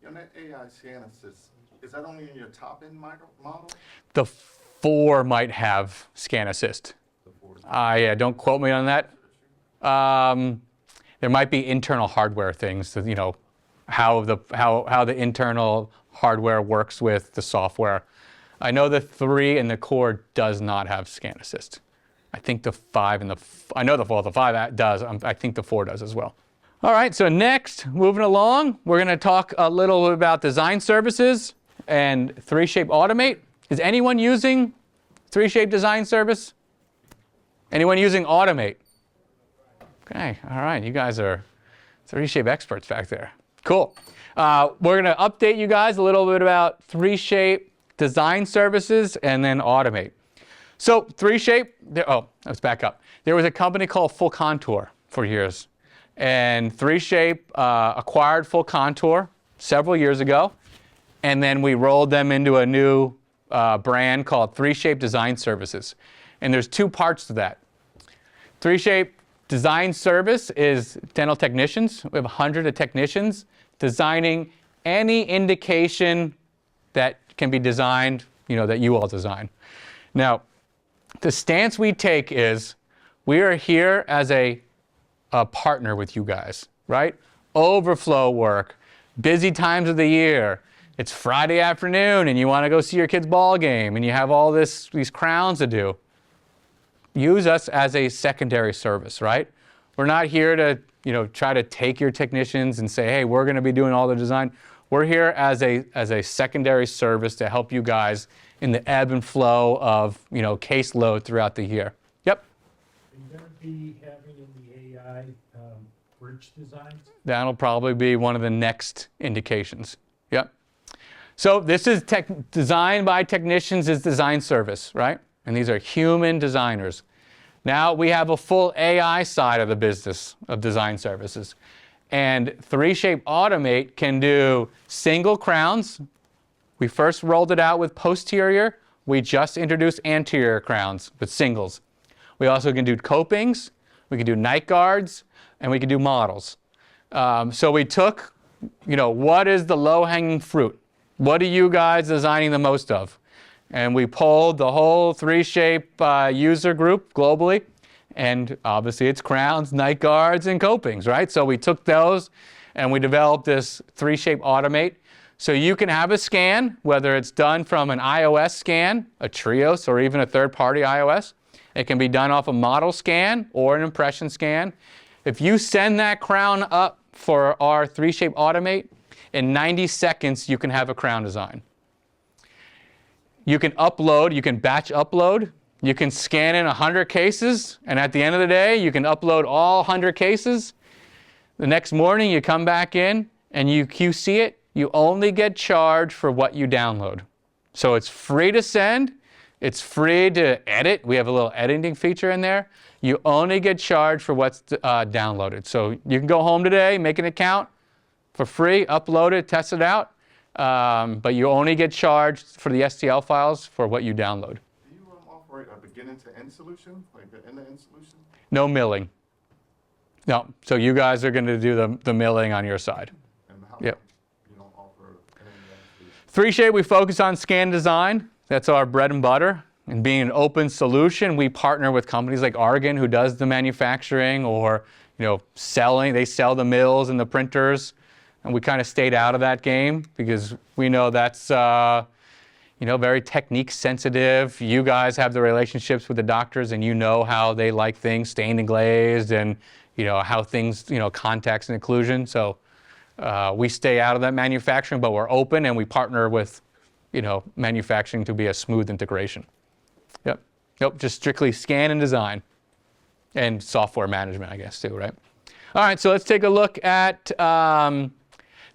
On that AI scan assist, is that only in your top-end model? The 4 might have scan assist. Yeah, don't quote me on that. There might be internal hardware things that, you know, how the internal hardware works with the software. I know the 3 and the Core does not have scan assist. I think the 5 and I know the 5 does. I think the 4 does as well. All right, so next, moving along, we're going to talk a little bit about design services and 3Shape Automate. Is anyone using 3Shape Design Service? Anyone using Automate? Okay, all right, you guys are 3Shape experts back there. Cool. We're going to update you guys a little bit about 3Shape Design Services and then Automate. So 3Shape, let's back up. There was a company called Full Contour for years. And 3Shape acquired Full Contour several years ago. And then we rolled them into a new brand called 3Shape Design Services. And there's 2 parts to that. 3Shape Design Service is dental technicians. We have 100 of technicians designing any indication that can be designed, you know, that you all design. Now, the stance we take is we are here as a partner with you guys, right? Overflow work, busy times of the year. It's Friday afternoon and you want to go see your kid's ball game and you have all these crowns to do. Use us as a secondary service, right? We're not here to, you know, try to take your technicians and say, hey, we're going to be doing all the design. We're here as a secondary service to help you guys in the ebb and flow of, you know, caseload throughout the year. Yep. Are you going to be having in the AI bridge designs? That'll probably be one of the next indications. Yep. So this is designed by technicians is design service, right? And these are human designers. Now we have a full AI side of the business of design services. And 3Shape Automate can do single crowns. We first rolled it out with posterior. We just introduced anterior crowns with singles. We also can do copings, we can do night guards, and we can do models. So we took, you know, what is the low-hanging fruit? What are you guys designing the most of? And we polled the whole 3Shape user group globally. And obviously it's crowns, night guards, and copings, right? So we took those and we developed this 3Shape Automate. So you can have a scan, whether it's done from an iOS scan, a Trios, or even a third-party iOS. It can be done off a model scan or an impression scan. If you send that crown up for our 3Shape Automate, in 90 seconds you can have a crown design. You can upload, you can batch upload. You can scan in 100 cases, and at the end of the day, you can upload all 100 cases. The next morning, you come back in, and you QC it. You only get charged for what you download. So it's free to send. It's free to edit. We have a little editing feature in there. You only get charged for what's downloaded. So you can go home today, make an account for free, upload it, test it out. But you only get charged for the STL files for what you download. Offer a beginning to end solution, like an end-to-end solution? No milling. No. So you guys are going to do the milling on your side. And how Yep. you don't offer an end-to-end solution? 3Shape, we focus on scan design. That's our bread and butter. And being an open solution, we partner with companies like Argen, who does the manufacturing, or, you know, selling. They sell the mills and the printers. And we kind of stayed out of that game because we know that's, you know, very technique sensitive. You guys have the relationships with the doctors and you know how they like things stained and glazed and, you know, how things, you know, contacts and occlusion. So we stay out of that manufacturing, but we're open and we partner with, you know, manufacturing to be a smooth integration. Yep. Nope, just strictly scan and design. And software management, I guess, too, right? All right, so let's take a look at,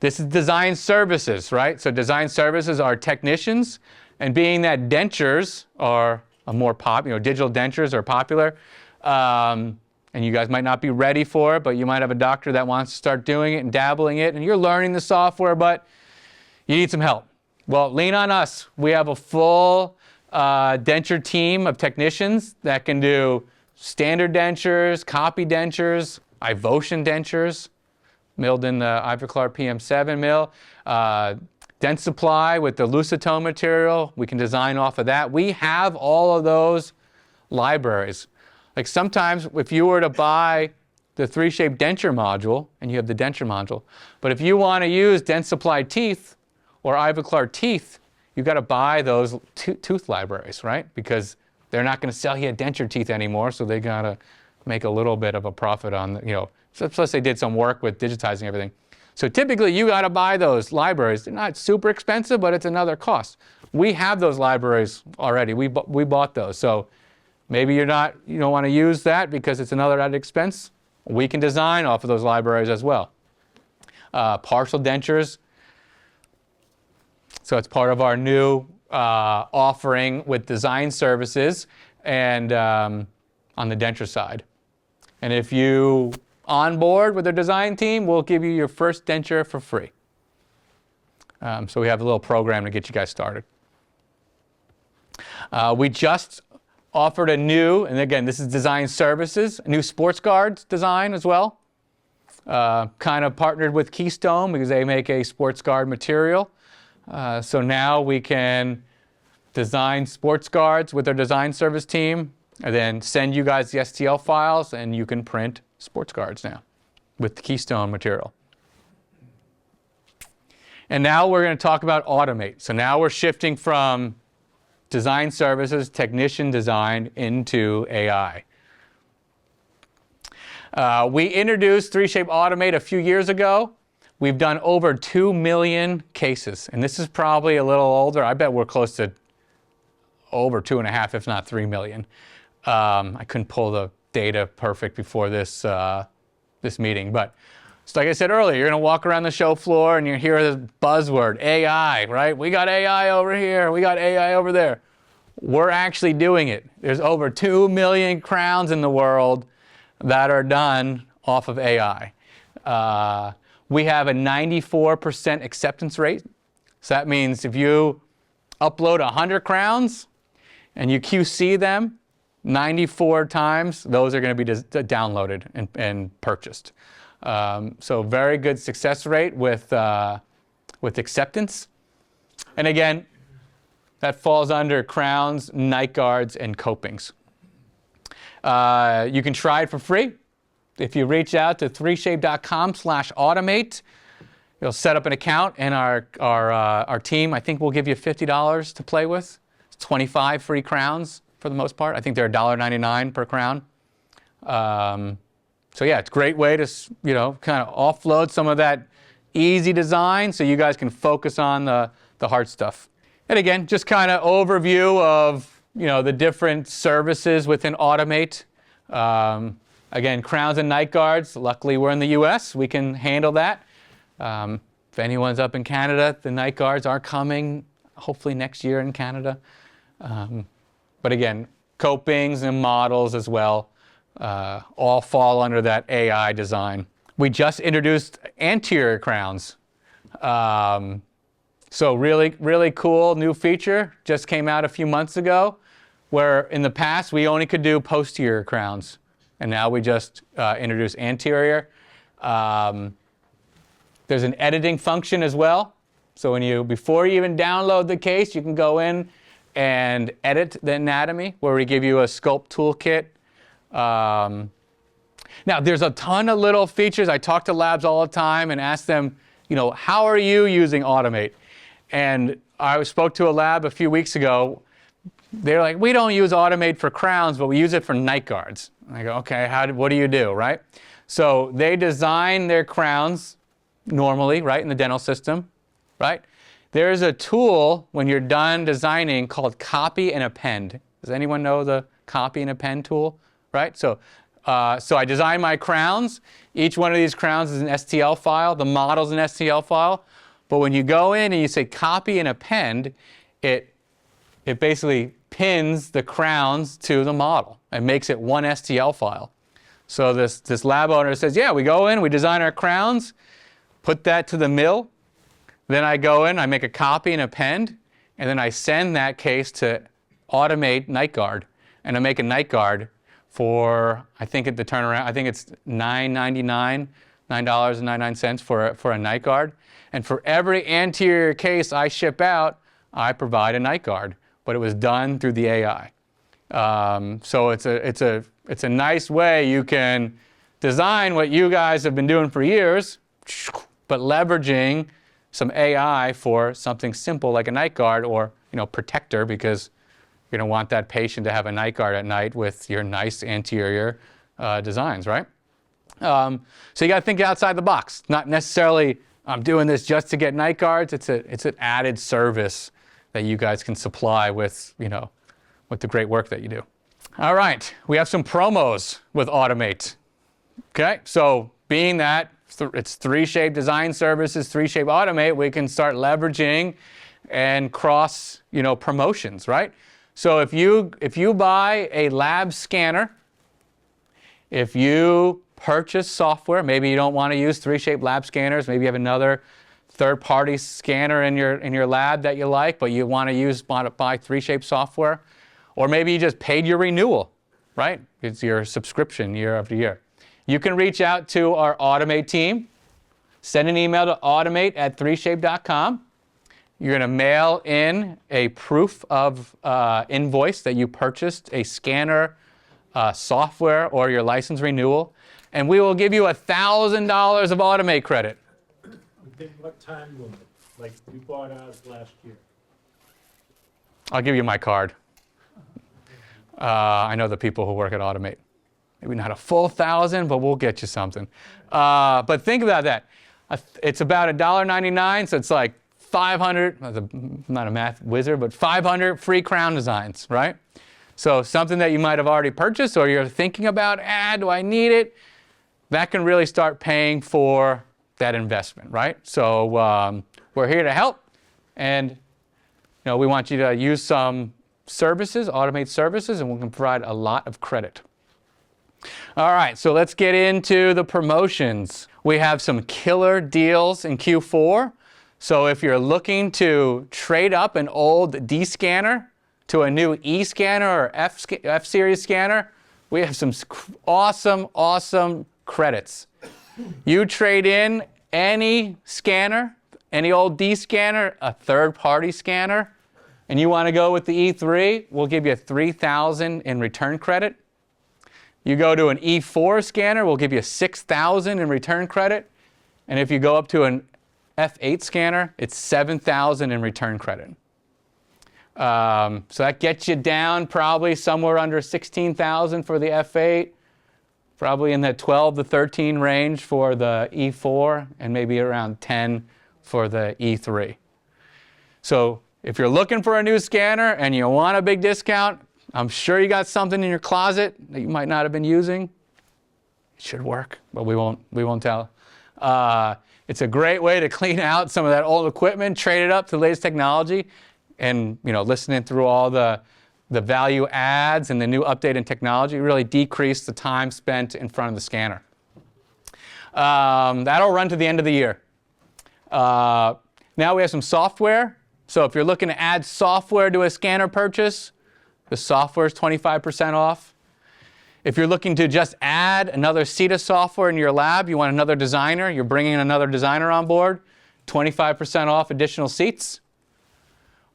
this is design services, right? So design services are technicians, and being that dentures are a more digital dentures are popular, and you guys might not be ready for it, but you might have a doctor that wants to start doing it and dabbling it, and you're learning the software, but you need some help. Well, lean on us. We have a full denture team of technicians that can do standard dentures, copy dentures, Ivotion dentures, milled in the Ivoclar PM7 mill, Dent Supply with the Lucitone material. We can design off of that. We have all of those libraries. Like sometimes if you were to buy the 3Shape denture module, and you have the denture module, but if you want to use Dent Supply teeth or Ivoclar teeth, you've got to buy those tooth libraries, right? Because they're not going to sell you denture teeth anymore, so they got to make a little bit of a profit on, plus they did some work with digitizing everything. So typically you got to buy those libraries. They're not super expensive, but it's another cost. We have those libraries already. We bought those. So maybe you don't want to use that because it's another added expense. We can design off of those libraries as well. Partial dentures. So it's part of our new offering with design services and on the denture side. And if you onboard with the design team, we'll give you your first denture for free. So we have a little program to get you guys started. We just offered a new, and again, this is design services, a new sports guards design as well. Kind of partnered with Keystone because they make a sports guard material. So now we can design sports guards with our design service team and then send you guys the STL files and you can print sports guards now with the Keystone material. And now we're going to talk about automate. So now we're shifting from design services, technician design into AI. We introduced 3Shape Automate a few years ago. We've done over 2 million cases, and this is probably a little older. I bet we're close to over 2.5, if not 3 million. I couldn't pull the data perfect before this meeting, but so like I said earlier, you're going to walk around the show floor and you hear this buzzword, AI, right? We got AI over here, we got AI over there. We're actually doing it. There's over 2 million crowns in the world that are done off of AI. We have a 94% acceptance rate. So that means if you upload 100 crowns and you QC them, 94 times, those are going to be downloaded and purchased. So very good success rate with acceptance. And again, that falls under crowns, night guards, and copings. You can try it for free. If you reach out to 3shape.com/automate, you'll set up an account, and our team, I think, will give you $50 to play with. It's 25 free crowns for the most part. I think they're $1.99 per crown. So yeah, it's a great way to kind of offload some of that easy design so you guys can focus on the hard stuff. And again, just kind of overview of the different services within Automate. Again, crowns and night guards. Luckily, we're in the U.S. We can handle that. If anyone's up in Canada, the night guards are coming, hopefully next year in Canada. But again, copings and models as well, all fall under that AI design. We just introduced anterior crowns. So really, really cool new feature. Just came out a few months ago, where in the past we only could do posterior crowns. And now we just introduced anterior. There's an editing function as well. So before you even download the case, you can go in and edit the anatomy, where we give you a sculpt toolkit. Now, there's a ton of little features. I talk to labs all the time and ask them, how are you using Automate? And I spoke to a lab a few weeks ago. They're like, we don't use Automate for crowns, but we use it for night guards. I go, okay, what do you do, right? So they design their crowns normally, right, in the dental system, right? There's a tool when you're done designing called copy and append. Does anyone know the copy and append tool, right? So So I designed my crowns. Each one of these crowns is an STL file. The model's an STL file. But when you go in and you say copy and append, it basically pins the crowns to the model and makes it one STL file. So this lab owner says, yeah, we go in, we design our crowns, put that to the mill. Then I go in, I make a copy and append, and then I send that case to Automate Night Guard. And I make a night guard for, I think at the turnaround, I think it's $9.99, $9.99 for a night guard. And for every anterior case I ship out, I provide a night guard. But it was done through the AI. So it's a nice way you can design what you guys have been doing for years, but leveraging some AI for something simple like a night guard or protector, because you're going to want that patient to have a night guard at night with your nice anterior designs, right? So you got to think outside the box. Not necessarily I'm doing this just to get night guards. It's an added service that you guys can supply with with the great work that you do. All right, we have some promos with Automate. Okay, so being that it's 3Shape Design Services, 3Shape Automate, we can start leveraging and cross promotions, right? So if you buy a lab scanner, if you purchase software, maybe you don't want to use 3Shape lab scanners, maybe you have another third-party scanner in your lab that you like, but you want to buy 3Shape software, or maybe you just paid your renewal, right? It's your subscription year after year. You can reach out to our Automate team. Send an email to automate@3shape.com. You're going to mail in a proof of invoice that you purchased a scanner, software, or your license renewal, and we will give you $1,000 of Automate credit. Within what time limit? Like you bought ours last year. I'll give you my card. I know the people who work at Automate. Maybe not a full 1,000, but we'll get you something. But think about that. It's about $1.99, so it's like 500, I'm not a math wizard, but 500 free crown designs, right? So something that you might have already purchased or you're thinking about, do I need it? That can really start paying for that investment, right? So we're here to help, and we want you to use some services, Automate services, and we can provide a lot of credit. All right, so let's get into the promotions. We have some killer deals in Q4. So if you're looking to trade up an old D scanner to a new E scanner or F series scanner, we have some awesome credits. You trade in any scanner, any old D scanner, a third-party scanner, and you want to go with the E3, we'll give you $3,000 in return credit. You go to an E4 scanner, we'll give you $6,000 in return credit. And if you go up to an F8 scanner, it's $7,000 in return credit. So that gets you down probably somewhere under $16,000 for the F8, probably in the 12 to 13 range for the E4, and maybe around 10 for the E3. So if you're looking for a new scanner and you want a big discount, I'm sure you got something in your closet that you might not have been using. It should work, but we won't tell. It's a great way to clean out some of that old equipment, trade it up to the latest technology, and listening through all the value adds and the new update in technology really decrease the time spent in front of the scanner. That'll run to the end of the year. Now we have some software. So if you're looking to add software to a scanner purchase, the software is 25% off. If you're looking to just add another seat of software in your lab, you want another designer, you're bringing another designer on board, 25% off additional seats.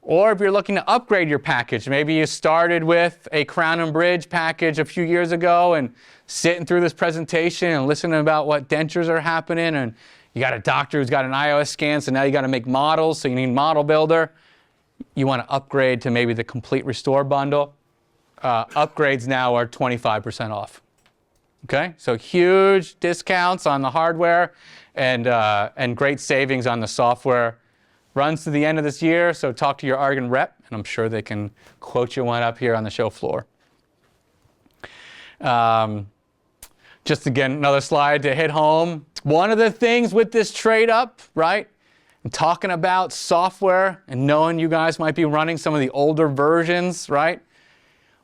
Or if you're looking to upgrade your package, maybe you started with a crown and bridge package a few years ago and sitting through this presentation and listening about what dentures are happening, and you got a doctor who's got an iOS scan, so now you got to make models, so you need Model Builder. You want to upgrade to maybe the Complete Restore bundle. Upgrades now are 25% off. Okay, so huge discounts on the hardware and great savings on the software. Runs to the end of this year, so talk to your Argen rep, and I'm sure they can quote you one up here on the show floor. Just again, another slide to hit home. One of the things with this trade up, right? And talking about software and knowing you guys might be running some of the older versions, right?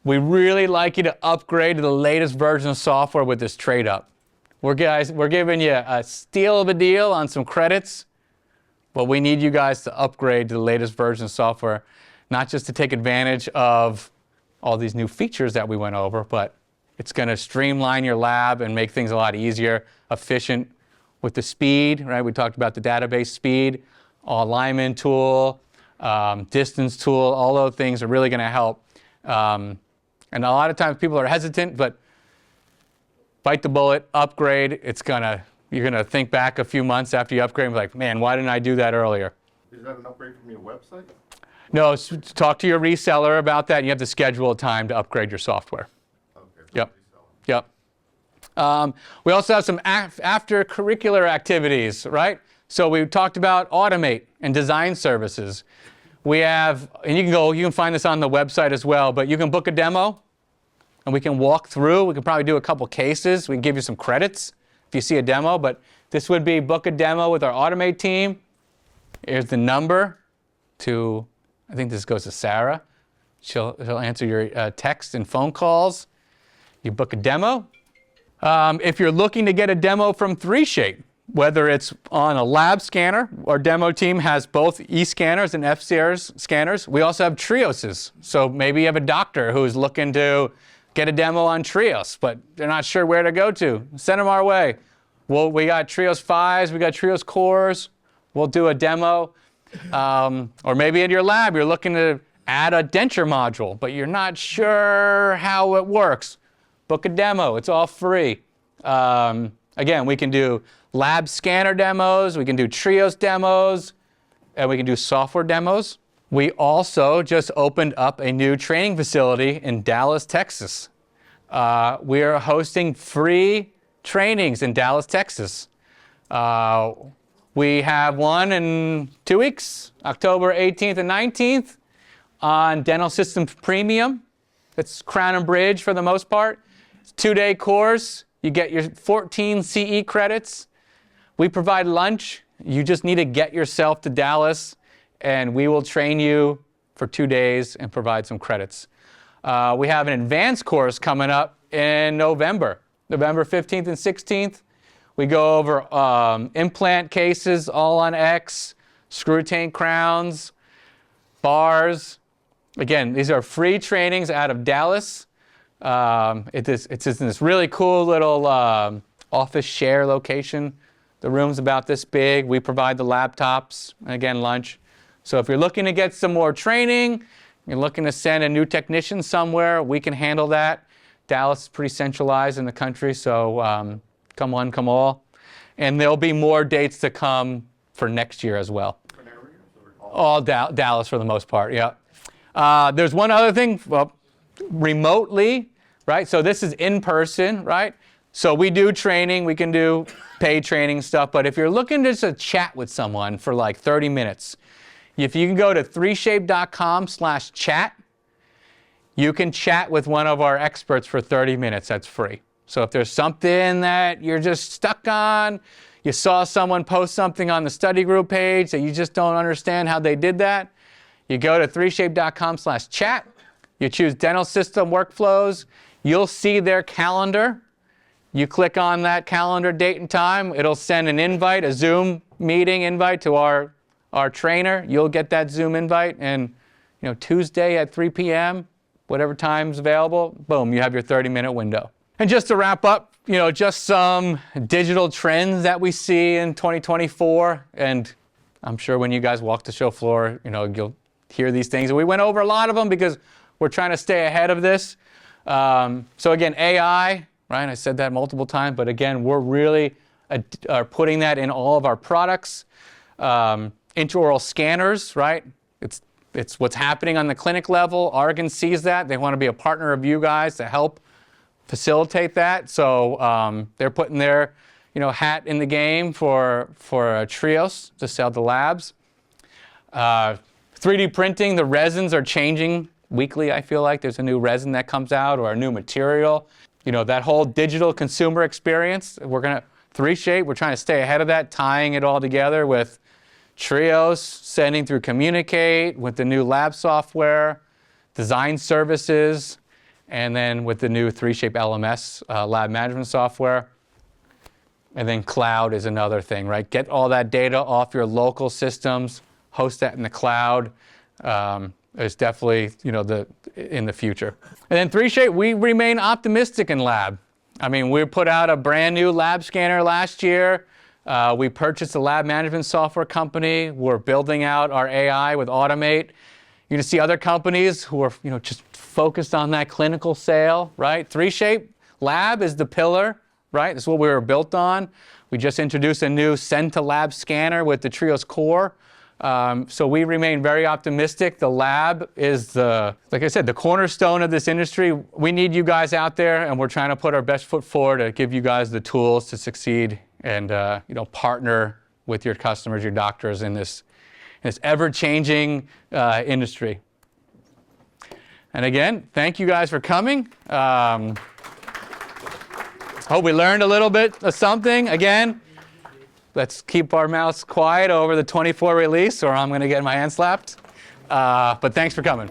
We really like you to upgrade to the latest version of software with this trade up. We're giving you a steal of a deal on some credits, but we need you guys to upgrade to the latest version of software, not just to take advantage of all these new features that we went over, but it's going to streamline your lab and make things a lot easier, efficient with the speed, right? We talked about the database speed, alignment tool, distance tool, all those things are really going to help. And a lot of times people are hesitant, but bite the bullet, upgrade. You're gonna think back a few months after you upgrade and be like, man, why didn't I do that earlier? Is that an upgrade from your website? No, talk to your reseller about that. And you have to schedule a time to upgrade your software. Okay. so Yep. reseller. Yep. We also have some after-curricular activities, right? So we talked about automate and design services. We have, and you can find this on the website as well, but you can book a demo and we can walk through. We can probably do a couple cases. We can give you some credits if you see a demo, but this would be book a demo with our automate team. Here's the number to, I think this goes to Sarah. She'll answer your text and phone calls. You book a demo. If you're looking to get a demo from 3Shape, whether it's on a lab scanner, our demo team has both e-scanners and F-series scanners. We also have Trioses. So maybe you have a doctor who's looking to get a demo on Trios, but they're not sure where to go to. Send them our way. Well, we got Trios 5s, we got Trios cores. We'll do a demo. Or maybe in your lab, you're looking to add a denture module, but you're not sure how it works. Book a demo. It's all free. Again, we can do lab scanner demos, we can do Trios demos, and we can do software demos. We also just opened up a new training facility in Dallas, Texas. We are hosting free trainings in Dallas, Texas. We have one in 2 weeks, October 18th and 19th, on Dental Systems Premium. It's Crown and Bridge for the most part. It's a 2-day course. You get your 14 CE credits. We provide lunch. You just need to get yourself to Dallas, and we will train you for 2 days and provide some credits. We have an advanced course coming up in November 15th and 16th. We go over implant cases, all on X, screw tank crowns, bars. Again, these are free trainings out of Dallas. It's in this really cool little office share location. The room's about this big. We provide the laptops, and again, lunch. So if you're looking to get some more training, you're looking to send a new technician somewhere, we can handle that. Dallas is pretty centralized in the country, so come one, come all. And there'll be more dates to come for next year as well. Different areas or all? All Dallas for the most part, yeah. There's one other thing, well, remotely, right? So this is in person, right? So we do training, we can do paid training stuff, but if you're looking just to chat with someone for like 30 minutes, if you can go to 3shape.com/chat, you can chat with one of our experts for 30 minutes, that's free. So if there's something that you're just stuck on, you saw someone post something on the study group page that you just don't understand how they did that, you go to 3shape.com/chat, you choose dental system workflows, you'll see their calendar. You click on that calendar date and time, it'll send an invite, a Zoom meeting invite to our trainer. You'll get that Zoom invite, and Tuesday at 3 p.m., whatever time's available, boom, you have your 30-minute window. And just to wrap up, just some digital trends that we see in 2024, and I'm sure when you guys walk the show floor, you'll hear these things. And we went over a lot of them because we're trying to stay ahead of this. So again, AI, right? I said that multiple times, but again, we're really are putting that in all of our products. Intraoral scanners, right? It's what's happening on the clinic level. Argen sees that. They want to be a partner of you guys to help facilitate that. So they're putting their hat in the game for Trios to sell to labs. 3D printing, the resins are changing weekly, I feel like. There's a new resin that comes out or a new material. that whole digital consumer experience. 3Shape, we're trying to stay ahead of that, tying it all together with Trios, sending through Communicate, with the new lab software, design services, and then with the new 3Shape LMS, lab management software. And then cloud is another thing, right? Get all that data off your local systems, host that in the cloud. Is definitely, in the future. And then 3Shape, we remain optimistic in lab. I mean, we put out a brand new lab scanner last year. We purchased a lab management software company. We're building out our AI with Automate. You're going to see other companies who are, just focused on that clinical sale, right? 3Shape Lab is the pillar, right? This is what we were built on. We just introduced a new send to lab scanner with the Trios Core. So we remain very optimistic. The lab is like I said, the cornerstone of this industry. We need you guys out there, and we're trying to put our best foot forward to give you guys the tools to succeed and partner with your customers, your doctors in this ever-changing industry. And again, thank you guys for coming. Hope we learned a little bit of something. Again, let's keep our mouths quiet over the 24 release, or I'm going to get my hand slapped. But thanks for coming.